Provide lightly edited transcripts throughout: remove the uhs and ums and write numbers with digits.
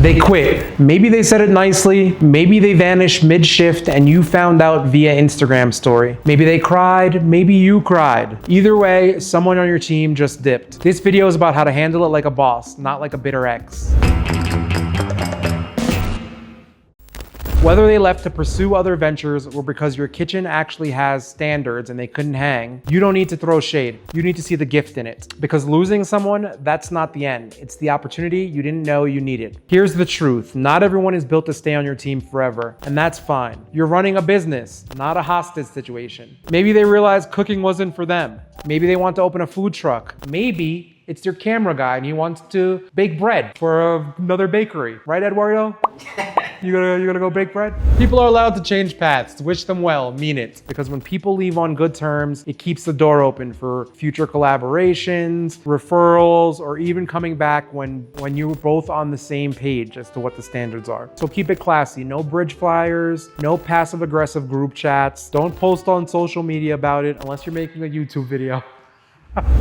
They quit. Maybe they said it nicely, maybe they vanished mid-shift and you found out via Instagram story. Maybe they cried, maybe you cried. Either way, someone on your team just dipped. This video is about how to handle it like a boss, not like a bitter ex. Whether they left to pursue other ventures or because your kitchen actually has standards and they couldn't hang, you don't need to throw shade. You need to see the gift in it. Because losing someone, that's not the end. It's the opportunity you didn't know you needed. Here's the truth. Not everyone is built to stay on your team forever, and that's fine. You're running a business, not a hostage situation. Maybe they realized cooking wasn't for them. Maybe they want to open a food truck. Maybe it's your camera guy and he wants to bake bread for another bakery. Right, Eduardo? You gonna go bake bread? People are allowed to change paths. Wish them well, mean it. Because when people leave on good terms, it keeps the door open for future collaborations, referrals, or even coming back when you're both on the same page as to what the standards are. So keep it classy. No bridge flyers, no passive aggressive group chats. Don't post on social media about it unless you're making a YouTube video.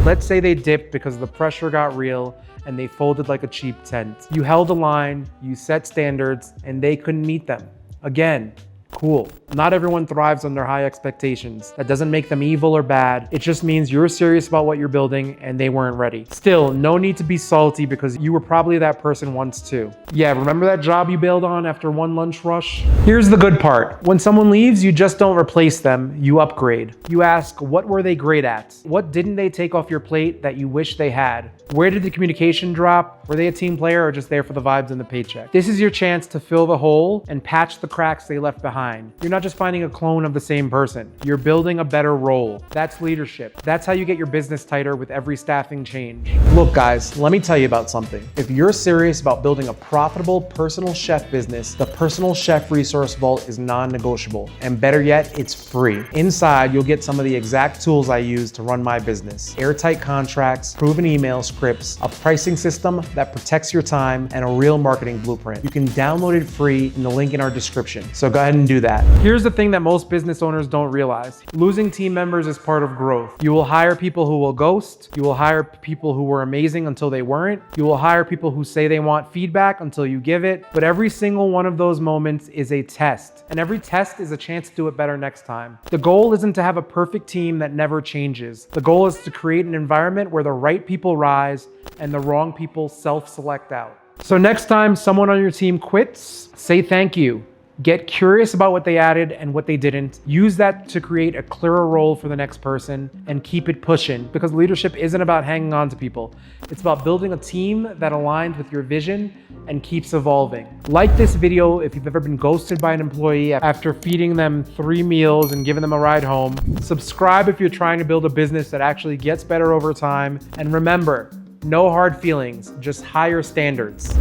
Let's say they dipped because the pressure got real and they folded like a cheap tent. You held a line, you set standards, and they couldn't meet them. Again, cool. Not everyone thrives under high expectations. That doesn't make them evil or bad. It just means you're serious about what you're building and they weren't ready. Still, no need to be salty because you were probably that person once too. Yeah, remember that job you bailed on after one lunch rush? Here's the good part. When someone leaves, you just don't replace them, you upgrade. You ask, what were they great at? What didn't they take off your plate that you wish they had? Where did the communication drop? Were they a team player or just there for the vibes and the paycheck? This is your chance to fill the hole and patch the cracks they left behind. You're not just finding a clone of the same person. You're building a better role. That's leadership. That's how you get your business tighter with every staffing change. Look guys, let me tell you about something. If you're serious about building a profitable personal chef business, the Personal Chef Resource Vault is non-negotiable. And better yet, it's free. Inside, you'll get some of the exact tools I use to run my business. Airtight contracts, proven email scripts, a pricing system that protects your time, and a real marketing blueprint. You can download it free in the link in our description. So go ahead and do that. Here's the thing that most business owners don't realize. Losing team members is part of growth. You will hire people who will ghost. You will hire people who were amazing until they weren't. You will hire people who say they want feedback until you give it. But every single one of those moments is a test. And every test is a chance to do it better next time. The goal isn't to have a perfect team that never changes. The goal is to create an environment where the right people rise and the wrong people self-select out. So next time someone on your team quits, say thank you. Get curious about what they added and what they didn't. Use that to create a clearer role for the next person and keep it pushing, because leadership isn't about hanging on to people. It's about building a team that aligns with your vision and keeps evolving. Like this video if you've ever been ghosted by an employee after feeding them 3 meals and giving them a ride home. Subscribe if you're trying to build a business that actually gets better over time. And remember, no hard feelings, just higher standards.